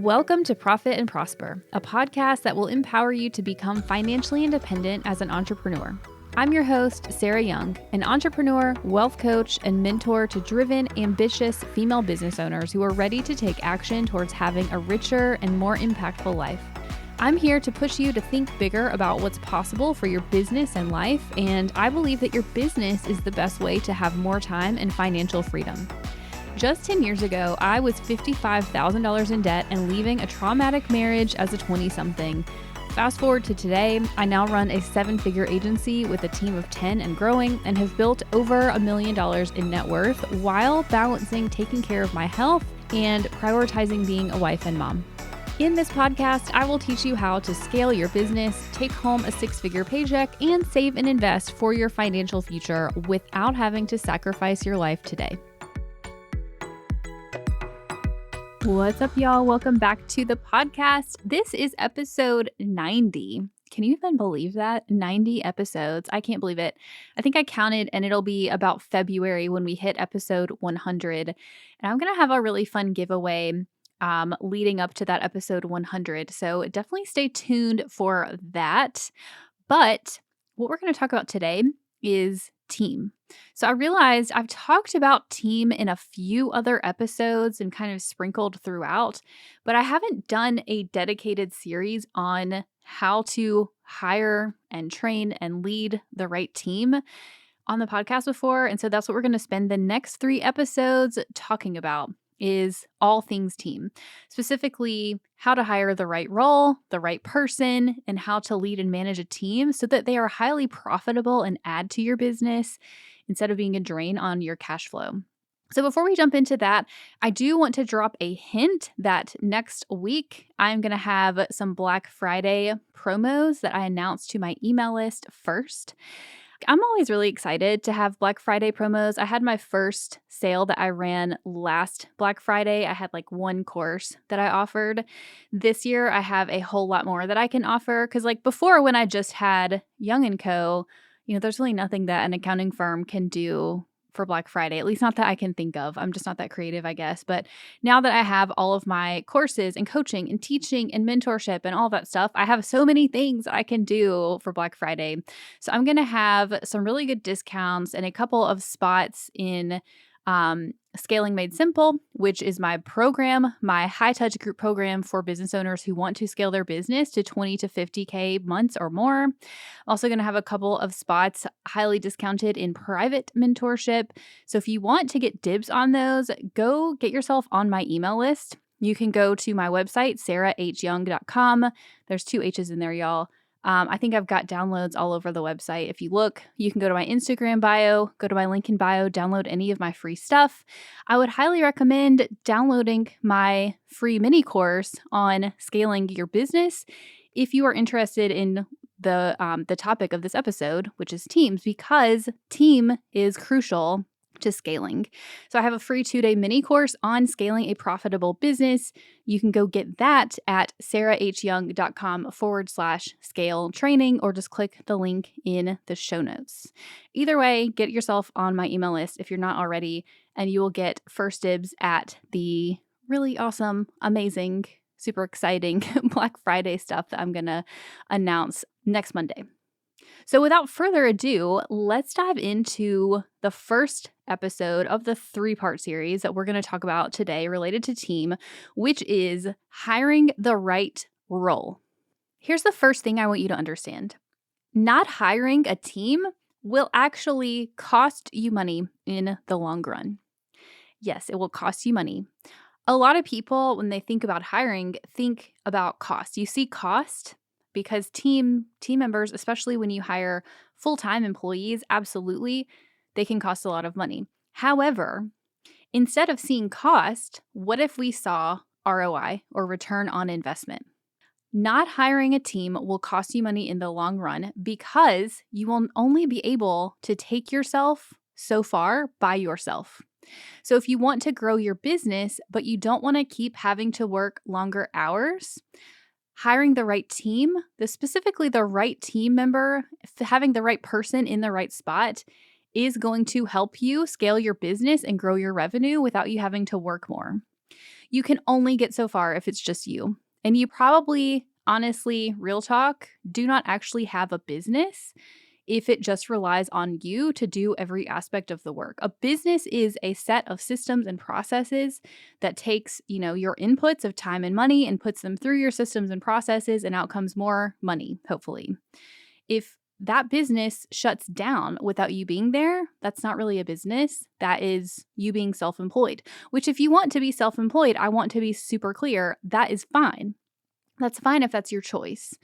Welcome to Profit and Prosper, a podcast that will empower you to become financially independent as an entrepreneur. I'm your host, Sarah Young, an entrepreneur, wealth coach, and mentor to driven, ambitious female business owners who are ready to take action towards having a richer and more impactful life. I'm here to push you to think bigger about what's possible for your business and life, and I believe that your business is the best way to have more time and financial freedom. Just 10 years ago, I was $55,000 in debt and leaving a traumatic marriage as a 20-something. Fast forward to today, I now run a 7-figure agency with a team of 10 and growing and have built over $1 million in net worth while balancing taking care of my health and prioritizing being a wife and mom. In this podcast, I will teach you how to scale your business, take home a 6-figure paycheck, and save and invest for your financial future without having to sacrifice your life today. What's up, y'all? Welcome back to the podcast. This is episode 90. Can you even believe that? 90 episodes. I can't believe it. I think I counted and it'll be about February when we hit episode 100. And I'm going to have a really fun giveaway leading up to that episode 100. So definitely stay tuned for that. But what we're going to talk about today is team. So I realized I've talked about team in a few other episodes and kind of sprinkled throughout, but I haven't done a dedicated series on how to hire and train and lead the right team on the podcast before. And so that's what we're going to spend the next 3 episodes talking about, is all things team, specifically how to hire the right role, the right person, and how to lead and manage a team so that they are highly profitable and add to your business instead of being a drain on your cash flow. So before we jump into that, I do want to drop a hint that next week I'm going to have some Black Friday promos that I announce to my email list first. I'm always really excited to have Black Friday promos. I had my first sale that I ran last Black Friday. I had like 1 course that I offered. This year, I have a whole lot more that I can offer because like before when I just had Young & Co., there's really nothing that an accounting firm can do for Black Friday, at least not that I can think of. I'm just not that creative, I guess. But now that I have all of my courses and coaching and teaching and mentorship and all that stuff, I have so many things I can do for Black Friday. So I'm going to have some really good discounts and a couple of spots in Scaling Made Simple, which is my program, my high-touch group program for business owners who want to scale their business to 20 to 50K months or more. I'm also going to have a couple of spots highly discounted in private mentorship. So if you want to get dibs on those, go get yourself on my email list. You can go to my website, sarahhyoung.com. There's 2 H's in there, y'all. I think I've got downloads all over the website. If you look, you can go to my Instagram bio, go to my link in bio, download any of my free stuff. I would highly recommend downloading my free mini course on scaling your business if you are interested in the topic of this episode, which is teams, because team is crucial to scaling. So I have a free 2-day mini course on scaling a profitable business. You can go get that at sarahhyoung.com/scale training, or just click the link in the show notes. Either way, get yourself on my email list if you're not already, and you will get first dibs at the really awesome, amazing, super exciting Black Friday stuff that I'm going to announce next Monday. So without further ado, let's dive into the first episode of the 3-part series that we're going to talk about today related to team, which is hiring the right role. Here's the first thing I want you to understand. Not hiring a team will actually cost you money in the long run. Yes, it will cost you money. A lot of people, when they think about hiring, think about cost. You see cost because team members, especially when you hire full-time employees, absolutely, they can cost a lot of money. However, instead of seeing cost, what if we saw ROI, or return on investment? Not hiring a team will cost you money in the long run because you will only be able to take yourself so far by yourself. So if you want to grow your business, but you don't want to keep having to work longer hours, hiring the right team, specifically the right team member, having the right person in the right spot is going to help you scale your business and grow your revenue without you having to work more. You can only get so far if it's just you. And you probably, honestly, real talk, do not actually have a business if it just relies on you to do every aspect of the work. A business is a set of systems and processes that takes, your inputs of time and money and puts them through your systems and processes, and out comes more money, hopefully. If that business shuts down without you being there, that's not really a business. That is you being self-employed, which if you want to be self-employed, I want to be super clear, that is fine. That's fine if that's your choice.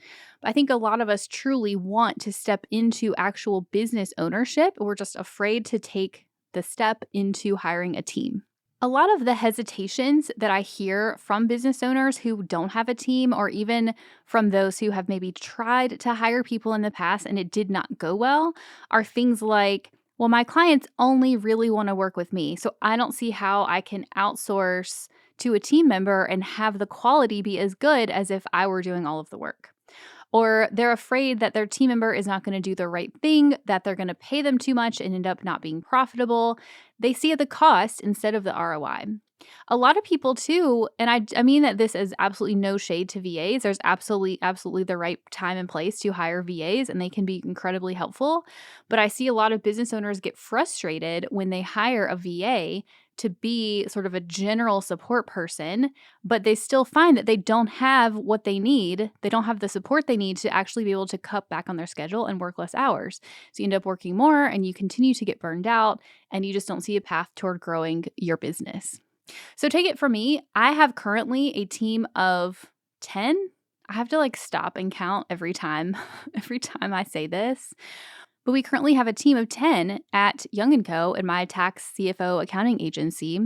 But I think a lot of us truly want to step into actual business ownership. We're just afraid to take the step into hiring a team. A lot of the hesitations that I hear from business owners who don't have a team, or even from those who have maybe tried to hire people in the past and it did not go well, are things like, well, my clients only really want to work with me, so I don't see how I can outsource to a team member and have the quality be as good as if I were doing all of the work. Or they're afraid that their team member is not going to do the right thing, that they're going to pay them too much and end up not being profitable. They see the cost instead of the ROI. A lot of people too, and I mean that this is absolutely no shade to VAs. There's absolutely the right time and place to hire VAs, and they can be incredibly helpful. But I see a lot of business owners get frustrated when they hire a VA to be sort of a general support person, but they still find that they don't have what they need. They don't have the support they need to actually be able to cut back on their schedule and work less hours. So you end up working more and you continue to get burned out, and you just don't see a path toward growing your business. So take it from me, I have currently a team of 10. I have to stop and count every time I say this. But we currently have a team of 10 at Young & Co. in my tax CFO accounting agency.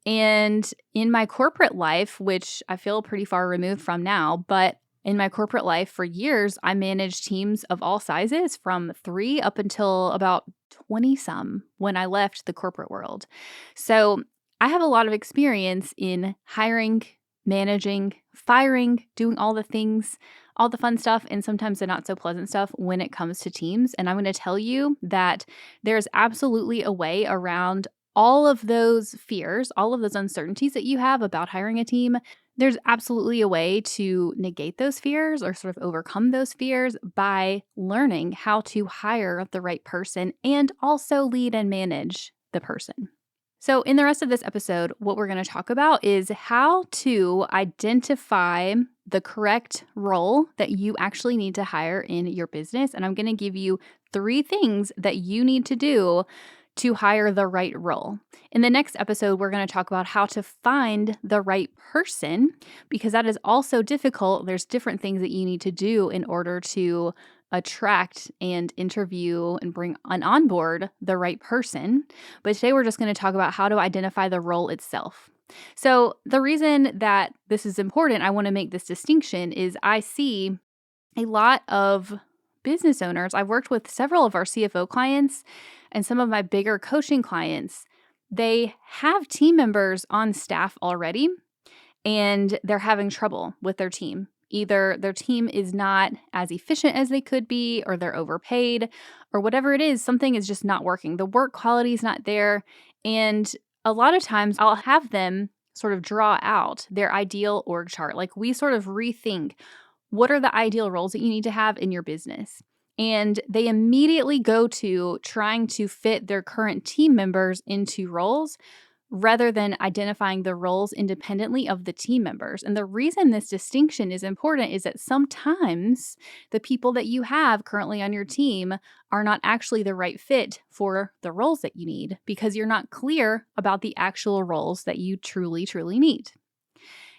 And in my corporate life, which I feel pretty far removed from now, but in my corporate life for years, I managed teams of all sizes from 3 up until about 20 some when I left the corporate world. So I have a lot of experience in hiring, managing, firing, doing all the things, all the fun stuff, and sometimes the not so pleasant stuff when it comes to teams. And I'm going to tell you that there's absolutely a way around all of those fears, all of those uncertainties that you have about hiring a team. There's absolutely a way to negate those fears or sort of overcome those fears by learning how to hire the right person and also lead and manage the person. So in the rest of this episode, what we're going to talk about is how to identify the correct role that you actually need to hire in your business. And I'm going to give you 3 things that you need to do to hire the right role. In the next episode, we're going to talk about how to find the right person, because that is also difficult. There's different things that you need to do in order to attract and interview and bring on board the right person. But today we're just going to talk about how to identify the role itself. So the reason that this is important, I want to make this distinction, is I see a lot of business owners. I've worked with several of our CFO clients and some of my bigger coaching clients. They have team members on staff already, and they're having trouble with their team. Either their team is not as efficient as they could be, or they're overpaid, or whatever it is, something is just not working. The work quality is not there. And a lot of times I'll have them sort of draw out their ideal org chart. We sort of rethink, what are the ideal roles that you need to have in your business? And they immediately go to trying to fit their current team members into roles rather than identifying the roles independently of the team members. And the reason this distinction is important is that sometimes the people that you have currently on your team are not actually the right fit for the roles that you need, because you're not clear about the actual roles that you truly, truly need.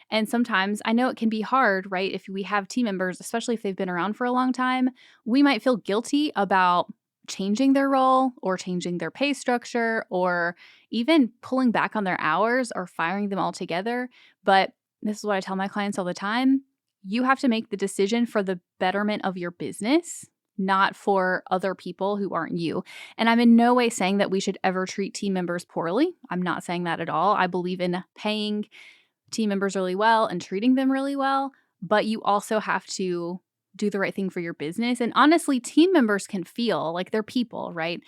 And sometimes I know it can be hard, right? If we have team members, especially if they've been around for a long time, we might feel guilty about changing their role or changing their pay structure or even pulling back on their hours or firing them altogether. But this is what I tell my clients all the time. You have to make the decision for the betterment of your business, not for other people who aren't you. And I'm in no way saying that we should ever treat team members poorly. I'm not saying that at all. I believe in paying team members really well and treating them really well, but you also have to do the right thing for your business. And honestly, team members can feel like they're people, right?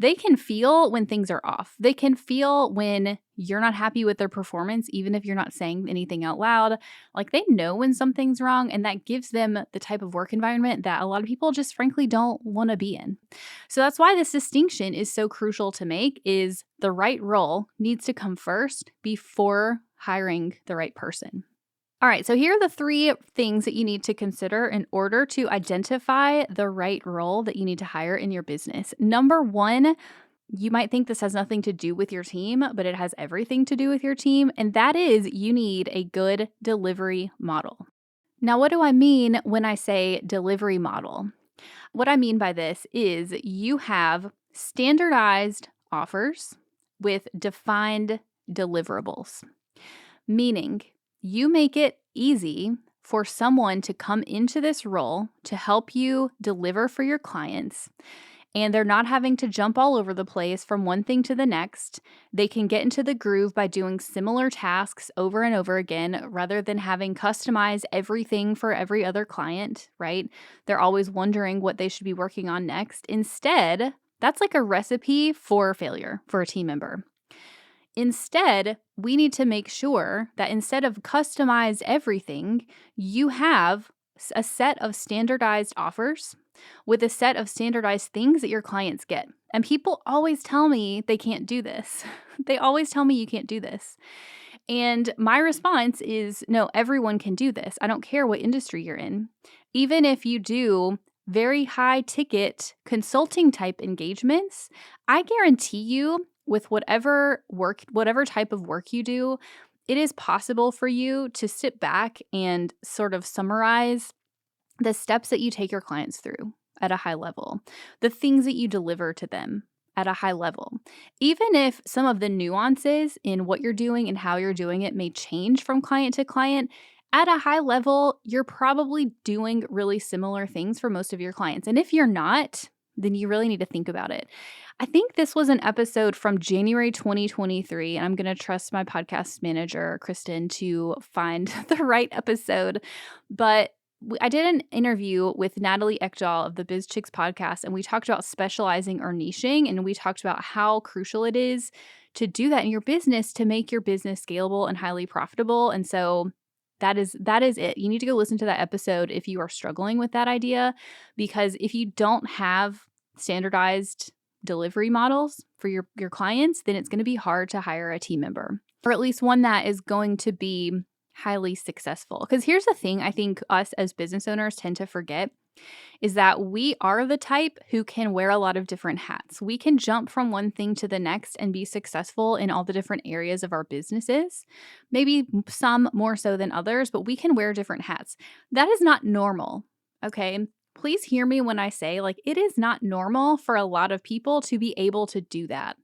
They can feel when things are off. They can feel when you're not happy with their performance, even if you're not saying anything out loud. Like they know when something's wrong, and that gives them the type of work environment that a lot of people just frankly don't want to be in. So that's why this distinction is so crucial to make is the right role needs to come first before hiring the right person. All right, so here are the 3 things that you need to consider in order to identify the right role that you need to hire in your business. Number 1, you might think this has nothing to do with your team, but it has everything to do with your team, and that is you need a good delivery model. Now, what do I mean when I say delivery model? What I mean by this is you have standardized offers with defined deliverables, meaning you make it easy for someone to come into this role to help you deliver for your clients. And they're not having to jump all over the place from one thing to the next. They can get into the groove by doing similar tasks over and over again rather than having customized everything for every other client, right? They're always wondering what they should be working on next. Instead, that's like a recipe for failure for a team member. Instead, we need to make sure that instead of customize everything, you have a set of standardized offers with a set of standardized things that your clients get. And people always tell me they can't do this. They always tell me you can't do this. And my response is no, everyone can do this. I don't care what industry you're in. Even if you do very high ticket consulting type engagements, I guarantee you with whatever type of work you do, it is possible for you to sit back and sort of summarize the steps that you take your clients through at a high level, the things that you deliver to them at a high level. Even if some of the nuances in what you're doing and how you're doing it may change from client to client, at a high level, you're probably doing really similar things for most of your clients. And if you're not, then you really need to think about it. I think this was an episode from January 2023, and I'm going to trust my podcast manager, Kristen, to find the right episode. But I did an interview with Natalie Eckdahl of the Biz Chicks podcast, and we talked about specializing or niching, and we talked about how crucial it is to do that in your business to make your business scalable and highly profitable. And so that is it. You need to go listen to that episode if you are struggling with that idea, because if you don't have standardized delivery models for your clients, then it's going to be hard to hire a team member, or at least one that is going to be highly successful. Because here's the thing I think us as business owners tend to forget is that we are the type who can wear a lot of different hats. We can jump from one thing to the next and be successful in all the different areas of our businesses, maybe some more so than others, but we can wear different hats. That is not normal, okay? Please hear me when I say, like, it is not normal for a lot of people to be able to do that.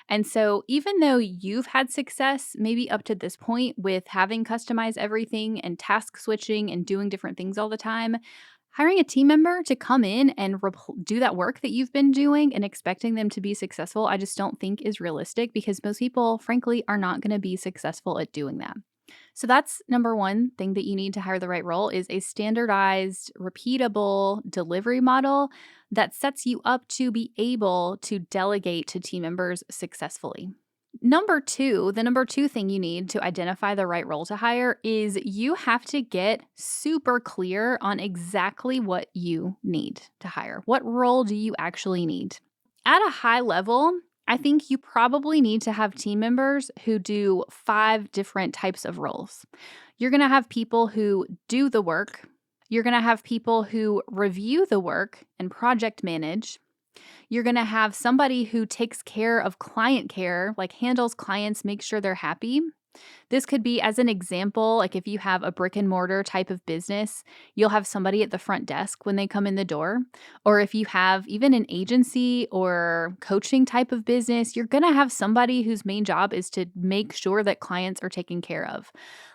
And so even though you've had success maybe up to this point with having customized everything and task switching and doing different things all the time, hiring a team member to come in and do that work that you've been doing and expecting them to be successful, I just don't think is realistic, because most people, frankly, are not going to be successful at doing that. So that's number 1 thing that you need to hire the right role is a standardized, repeatable delivery model that sets you up to be able to delegate to team members successfully. Number 2, the number 2 thing you need to identify the right role to hire is you have to get super clear on exactly what you need to hire. What role do you actually need? At a high level, I think you probably need to have team members who do 5 different types of roles. You're going to have people who do the work. You're going to have people who review the work and project manage. You're going to have somebody who takes care of client care, like handles clients, makes sure they're happy. This could be, as an example, like if you have a brick and mortar type of business, you'll have somebody at the front desk when they come in the door. Or if you have even an agency or coaching type of business, you're going to have somebody whose main job is to make sure that clients are taken care of,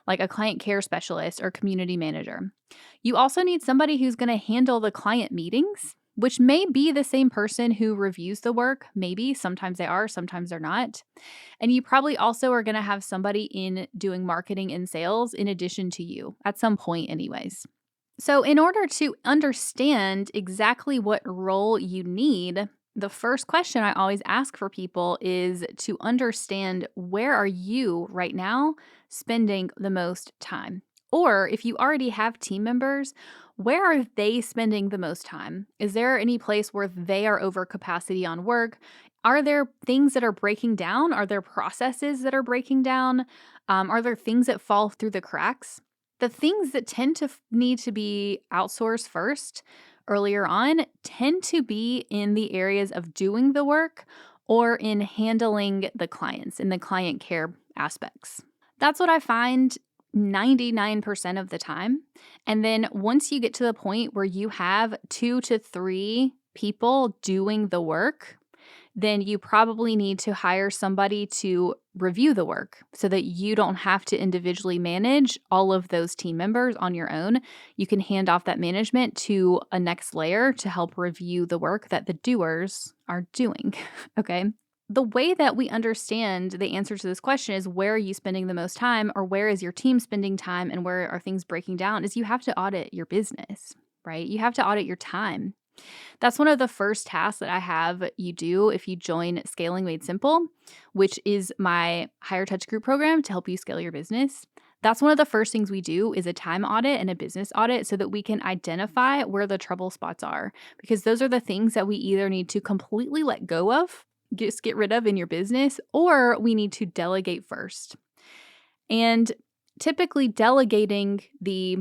like a client care specialist or community manager. You also need somebody who's going to handle the client meetings, which may be the same person who reviews the work. Maybe sometimes they are, sometimes they're not. And you probably also are going to have somebody in doing marketing and sales in addition to you at some point anyways. So in order to understand exactly what role you need, The first question I always ask for people is to understand, where are you right now spending the most time? Or if you already have team members, where are they spending the most time? Is there any place where they are over capacity on work? Are there things that are breaking down? Are there processes that are breaking down? Are there things that fall through the cracks? The things that tend to need to be outsourced first earlier on tend to be in the areas of doing the work or in handling the clients in the client care aspects. That's what I find 99% of the time. And then once you get to the point where you have 2 to 3 people doing the work, then you probably need to hire somebody to review the work so that you don't have to individually manage all of those team members on your own. You can hand off that management to a next layer to help review the work that the doers are doing. Okay. The way that we understand the answer to this question is, where are you spending the most time, or where is your team spending time, and where are things breaking down, is you have to audit your business, right? You have to audit your time. That's one of the first tasks that I have you do if you join Scaling Made Simple, which is my higher touch group program to help you scale your business. That's one of the first things we do, is a time audit and a business audit, so that we can identify where the trouble spots are, because those are the things that we either need to completely let go of, just get rid of in your business, or we need to delegate first. And typically delegating the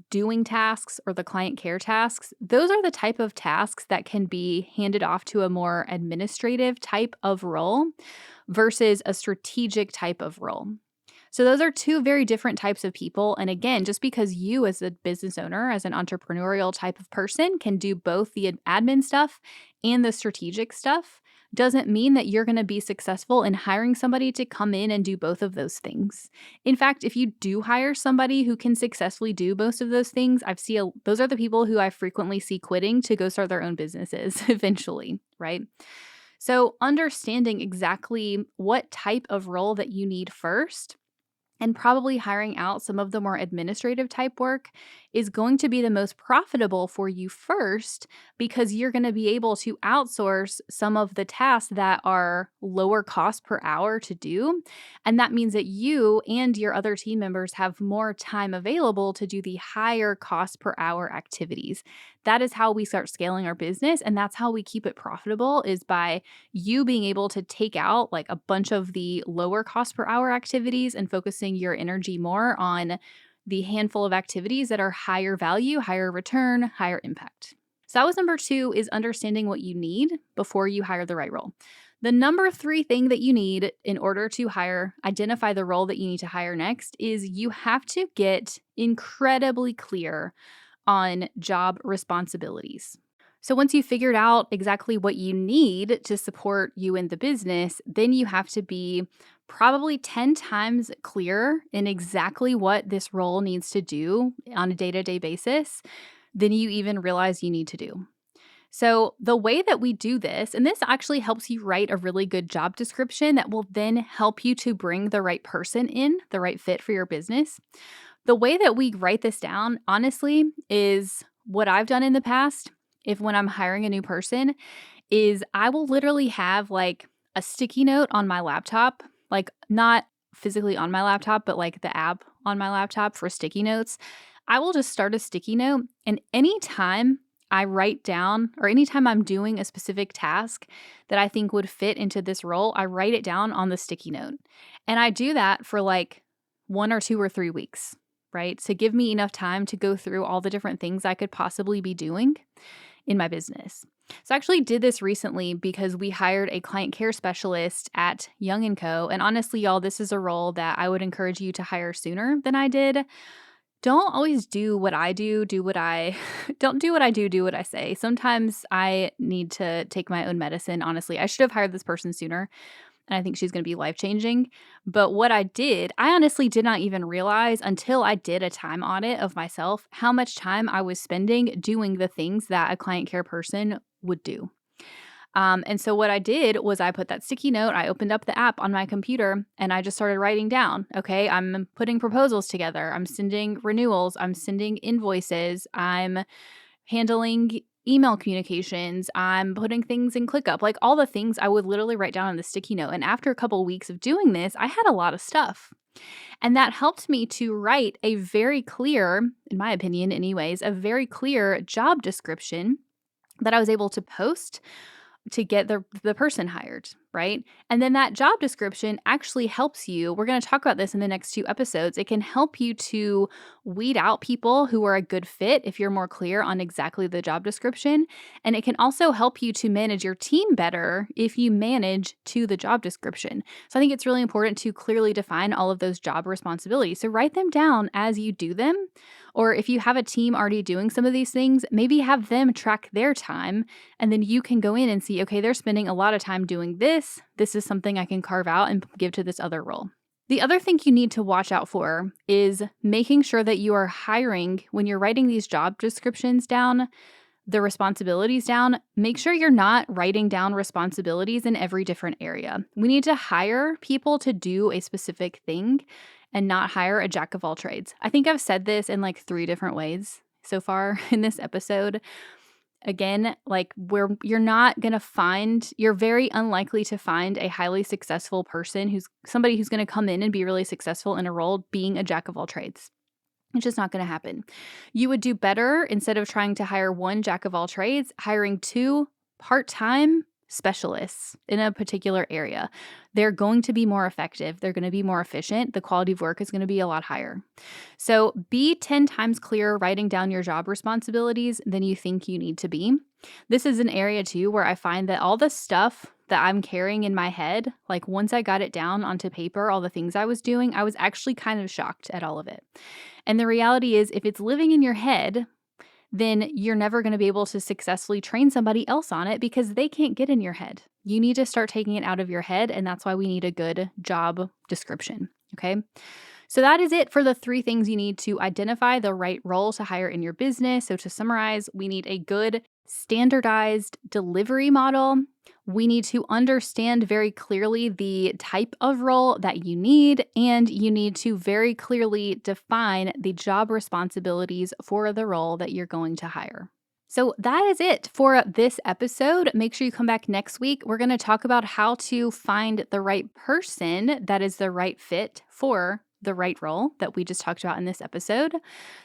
doing tasks or the client care tasks, those are the type of tasks that can be handed off to a more administrative type of role versus a strategic type of role. So those are two very different types of people. And again, just because you as a business owner, as an entrepreneurial type of person, can do both the admin stuff and the strategic stuff, doesn't mean that you're going to be successful in hiring somebody to come in and do both of those things. In fact, if you do hire somebody who can successfully do most of those things, those are the people who I frequently see quitting to go start their own businesses eventually, right? So understanding exactly what type of role that you need first, and probably hiring out some of the more administrative type work, is going to be the most profitable for you first, because you're going to be able to outsource some of the tasks that are lower cost per hour to do. And that means that you and your other team members have more time available to do the higher cost per hour activities. That is how we start scaling our business. And that's how we keep it profitable, is by you being able to take out like a bunch of the lower cost per hour activities and focusing your energy more on the handful of activities that are higher value, higher return, higher impact. So that was number 2, is understanding what you need before you hire the right role. The number 3 thing that you need in order to identify the role that you need to hire next, is you have to get incredibly clear on job responsibilities. So once you've figured out exactly what you need to support you in the business, then you have to be probably 10 times clearer in exactly what this role needs to do on a day-to-day basis than you even realize you need to do. So the way that we do this, and this actually helps you write a really good job description that will then help you to bring the right person in, the right fit for your business. The way that we write this down, honestly, is what I've done in the past. When I'm hiring a new person, is I will literally have like a sticky note on my laptop, like not physically on my laptop, but like the app on my laptop for sticky notes. I will just start a sticky note, and anytime I write down, or anytime I'm doing a specific task that I think would fit into this role, I write it down on the sticky note. And I do that for like 1 or 2 or 3 weeks, right? To give me enough time to go through all the different things I could possibly be doing in my business. So I actually did this recently because we hired a client care specialist at Young & Co. And honestly, y'all, this is a role that I would encourage you to hire sooner than I did. Don't always do what I do what I don't do what I do what I say. Sometimes I need to take my own medicine. Honestly, I should have hired this person sooner, and I think she's going to be life-changing. But what I did, I honestly did not even realize until I did a time audit of myself how much time I was spending doing the things that a client care person would do. And so what I did was I put that sticky note, I opened up the app on my computer, and I just started writing down, okay, I'm putting proposals together, I'm sending renewals, I'm sending invoices, I'm handling email communications, I'm putting things in ClickUp, like all the things I would literally write down on the sticky note. And after a couple of weeks of doing this, I had a lot of stuff. And that helped me to write a very clear, in my opinion anyways, a very clear job description that I was able to post to get the person hired, right? And then that job description actually helps you. We're going to talk about this in the next 2 episodes. It can help you to weed out people who are a good fit if you're more clear on exactly the job description. And it can also help you to manage your team better if you manage to the job description. So I think it's really important to clearly define all of those job responsibilities. So write them down as you do them. Or if you have a team already doing some of these things, maybe have them track their time, and then you can go in and see, okay, they're spending a lot of time doing this. This is something I can carve out and give to this other role. The other thing you need to watch out for is making sure that you are hiring, when you're writing these job descriptions down, the responsibilities down, make sure you're not writing down responsibilities in every different area. We need to hire people to do a specific thing and not hire a jack of all trades. I think I've said this in like 3 different ways so far in this episode. Again, like where you're very unlikely to find a highly successful person who's going to come in and be really successful in a role being a jack of all trades. It's just not going to happen. You would do better, instead of trying to hire 1 jack of all trades, hiring 2 part-time specialists in a particular area. They're going to be more effective. They're going to be more efficient. The quality of work is going to be a lot higher. So be 10 times clearer writing down your job responsibilities than you think you need to be. This is an area too where I find that all the stuff that I'm carrying in my head, like once I got it down onto paper, all the things I was doing, I was actually kind of shocked at all of it. And the reality is, if it's living in your head, then you're never going to be able to successfully train somebody else on it because they can't get in your head. You need to start taking it out of your head, and that's why we need a good job description, okay? So that is it for the 3 things you need to identify the right role to hire in your business. So to summarize, we need a good standardized delivery model. We need to understand very clearly the type of role that you need, and you need to very clearly define the job responsibilities for the role that you're going to hire. So that is it for this episode. Make sure you come back next week. We're going to talk about how to find the right person that is the right fit for the right role that we just talked about in this episode.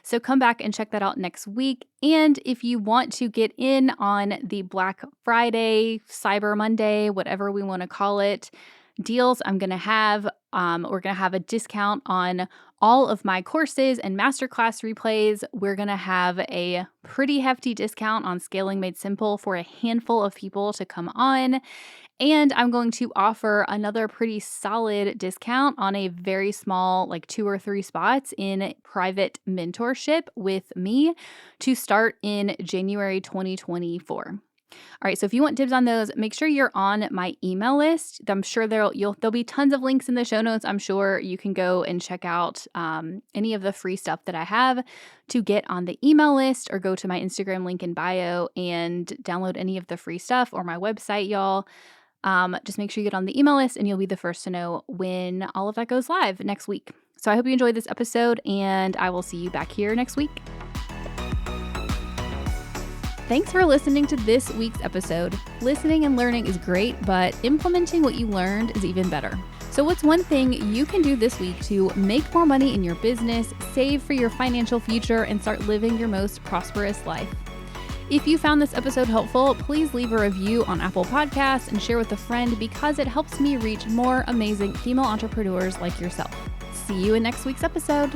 So come back and check that out next week. And if you want to get in on the Black Friday, Cyber Monday, whatever we want to call it, deals I'm going to have, we're going to have a discount on all of my courses and masterclass replays. We're going to have a pretty hefty discount on Scaling Made Simple for a handful of people to come on. And I'm going to offer another pretty solid discount on a very small, like 2 or 3 spots in private mentorship with me to start in January 2024. All right, so if you want dibs on those, make sure you're on my email list. I'm sure there'll be tons of links in the show notes. I'm sure you can go and check out any of the free stuff that I have to get on the email list, or go to my Instagram link in bio and download any of the free stuff, or my website, y'all. Just make sure you get on the email list, and you'll be the first to know when all of that goes live next week. So I hope you enjoyed this episode, and I will see you back here next week. Thanks for listening to this week's episode. Listening and learning is great, but implementing what you learned is even better. So what's one thing you can do this week to make more money in your business, save for your financial future, and start living your most prosperous life? If you found this episode helpful, please leave a review on Apple Podcasts and share with a friend, because it helps me reach more amazing female entrepreneurs like yourself. See you in next week's episode.